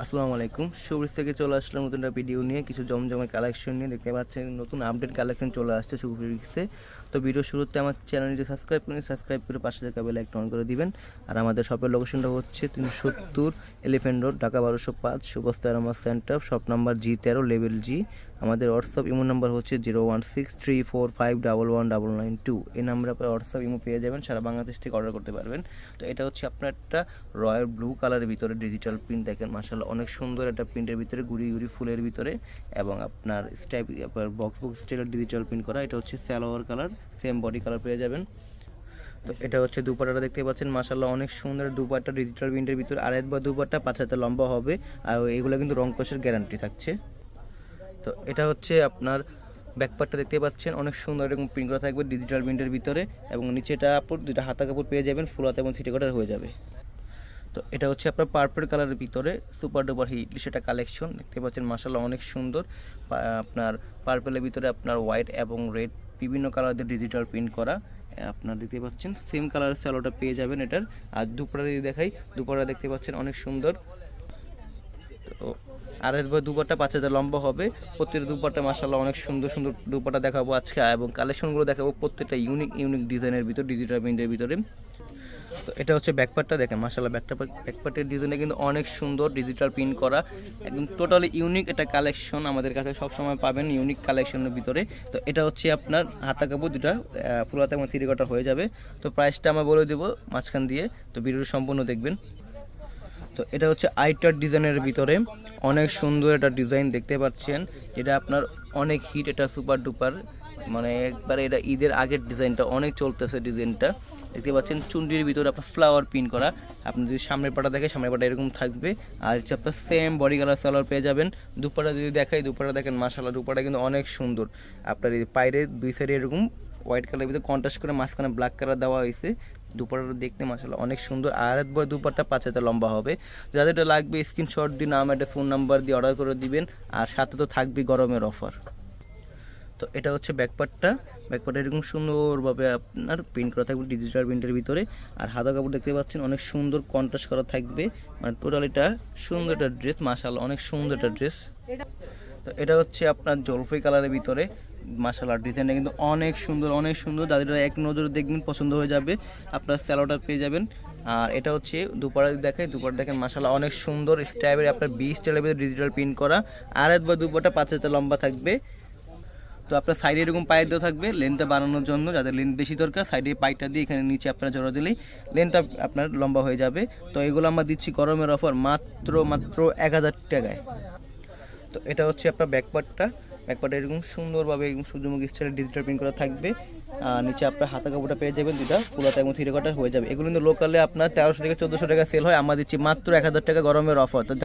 আসসালামু আলাইকুম। শুভ্রিজ থেকে চলে আসলাম নতুন একটা ভিডিও নিয়ে, কিছু জমজমের কালেকশন নিয়ে। দেখতে পাচ্ছেন নতুন আপডেট কালেকশন চলে আসছে শুভ্রিজে। তো ভিডিও শুরুতে আমার চ্যানেলটি সাবস্ক্রাইব করে পাশে থাকা বেল আইকন অন করে দিবেন। আর আমাদের শপের লোকেশনটা হচ্ছে 370 এলিফ্যান্ট রোড, ঢাকা 1205, শুভস্তা আমার centre, shop number G13, level G। আমাদের হোয়াটসঅ্যাপ ইমো নাম্বার হচ্ছে 01634511992। এই নাম্বারে আপনার হোয়াটসঅ্যাপ ইমো পেয়ে যাবেন, সারা বাংলাদেশ থেকে অর্ডার করতে পারবেন। তো এটা হচ্ছে আপনার একটা রয়্যাল ব্লু কালারের ভিতরে ডিজিটাল প্রিন্ট, দেখেন মাশাআল্লাহ অনেক সুন্দর একটা প্রিন্টের ভিতরে, গুড়ি গুড়ি ফুলের ভিতরে, এবং আপনার স্টাইপ আপনার বক্স স্টাইলের ডিজিটাল প্রিন্ট করা। এটা হচ্ছে salwar colour, same body colour পেয়ে যাবেন। তো এটা হচ্ছে দুপাট্টাটা দেখতে পাচ্ছেন, মাশাআল্লাহ অনেক সুন্দর দুপাট্টা ডিজিটাল প্রিন্টের ভিতরে। আড়াই বা দুপাট্টা 5 হাতে লম্বা হবে, আর এগুলো কিন্তু রং কষের গ্যারান্টি থাকছে। তো এটা হচ্ছে আপনার ব্যাকপার্টটা দেখতে পাচ্ছেন, অনেক সুন্দর এরকম প্রিন্ট করা থাকবে ডিজিটাল প্রিন্টের ভিতরে, এবং নিচেটা আপনার দুইটা হাতা কাপড় পেয়ে যাবেন, ফুল হাতা এবং থ্রি কোয়ার্টার হয়ে যাবে। তো এটা হচ্ছে আপনার পার্পল কালারের ভিতরে সুপার ডুপার হিট সেটা কালেকশন দেখতে পাচ্ছেন, মাশাআল্লাহ অনেক সুন্দর। আপনার পার্পলের ভিতরে আপনার হোয়াইট এবং রেড বিভিন্ন কালারের ডিজিটাল প্রিন্ট করা আপনার দেখতে পাচ্ছেন। সেম কালারের স্যালোটা পেয়ে যাবেন এটার। আর দুপাটা যদি দেখাই, দুপাটা দেখতে পাচ্ছেন অনেক সুন্দর। তো আড়াই বা দুপাট্টা 5 হাজার লম্বা হবে। প্রত্যেকটা দুপাট্টা মাশাআল্লাহ অনেক সুন্দর সুন্দর দুপাট্টা দেখাবো আজকে, এবং কালেকশনগুলো দেখাবো প্রত্যেকটা ইউনিক ডিজাইনের ভিতর, ডিজিটাল প্রিন্টের ভিতরে। তো এটা হচ্ছে ব্যাকপার্টটা, দেখেন মাশাআল্লাহ ব্যাকপার্টের ডিজাইনটা কিন্তু অনেক সুন্দর, ডিজিটাল প্রিন্ট করা, একদম টোটালি ইউনিক একটা কালেকশন। আমাদের কাছে সবসময় পাবেন ইউনিক কালেকশনের ভিতরে। তো এটা হচ্ছে আপনার হাতা কাপড় দুটা ফুল হাতা এবং থ্রি কোয়ার্টার হয়ে যাবে। তো প্রাইসটা আমরা বলে দেবো মাঝখান দিয়ে, তো ভিডিওটি সম্পূর্ণ দেখবেন। তো এটা হচ্ছে আইটার ডিজাইনের ভিতরে অনেক সুন্দর একটা ডিজাইন দেখতে পাচ্ছেন, যেটা আপনার অনেক হিট, এটা সুপার ডুপার, মানে একবারে এটা ঈদের আগের ডিজাইনটা অনেক চলতেছে। ডিজাইনটা দেখতে পাচ্ছেন চুনরির ভিতরে আপনার ফ্লাওয়ার প্রিন্ট করা। আপনি যদি সামনের পাটা দেখেন, সামনের পাটা এরকম থাকবে, আর হচ্ছে আপনার সেম বডি কালার সালোয়ার পেয়ে যাবেন। দুপাটা যদি দেখাই, দুপাটা দেখেন মাশাআল্লাহ দুপাটা কিন্তু অনেক সুন্দর। আপনার এই পায়ের দুই সাইডে এরকম হোয়াইট কালারের ভিতরে কন্ট্রাস্ট করে মাঝখানে ব্ল্যাক কালার দেওয়া হয়েছে। দুপাট্টাটা দেখতে মাশাআল্লাহ অনেক সুন্দর। আর একবার দুপাট্টা 5 হাতে লম্বা হবে। যাদের এটা লাগবে স্ক্রিনশট দিয়ে নাম একটা ফোন নাম্বার দিয়ে অর্ডার করে দিবেন, আর সাথে তো থাকবে গরমের অফার। তো এটা হচ্ছে ব্যাকপার্টটা এরকম সুন্দরভাবে আপনার প্রিন্ট করা থাকবে ডিজিটাল প্রিন্টের ভিতরে। আর হাতা কাপড় দেখতে পাচ্ছেন অনেক সুন্দর কন্ট্রাস্ট করা থাকবে, মানে টোটাল এটা সুন্দর একটা ড্রেস, মাশাআল্লাহ অনেক সুন্দর একটা ড্রেস। তো এটা হচ্ছে আপনার জলপাই কালারের ভিতরে, মাশাআল্লাহ ডিজাইনটা কিন্তু অনেক সুন্দর। যাদের এক নজরে দেখবেন পছন্দ হয়ে যাবে। আপনার স্যালোটা পেয়ে যাবেন। আর এটা হচ্ছে দুপাড়া দেখেন মাশাআল্লাহ অনেক সুন্দর স্টাইলের, আপনার 20 স্টাইলের ডিজিটাল প্রিন্ট করা। আর বা দুপাটা 5 হাতে লম্বা থাকবে। তো আপনার সাইডে এরকম পায়ের দেওয়া থাকবে লেন্থটা বাড়ানোর জন্য, যাদের লেন্থ বেশি দরকার সাইডে পাইটা দিয়ে এখানে নিচে আপনারা জোড়া দিলেই লেন্থটা আপনার লম্বা হয়ে যাবে। তো এগুলো আমরা দিচ্ছি গরমের অফার মাত্র 1000 টাকায়। তো এটা হচ্ছে আপনার ব্যাকপার্টটা এরকম সুন্দরভাবে সূর্যমুখী স্টাইলের ডিজিটাল প্রিন্ট করা থাকবে। আর নিচে আপনার হাতা কাপড়টা পেয়ে যাবেন দুটা ফুল হাতা এবং থ্রি কোয়ার্টার হয়ে যাবে। এগুলো কিন্তু লোকালে আপনার 1300 থেকে 1400 টাকা সেল হয়, আমরা দিচ্ছি মাত্র 1000 টাকা গরমের অফার। তো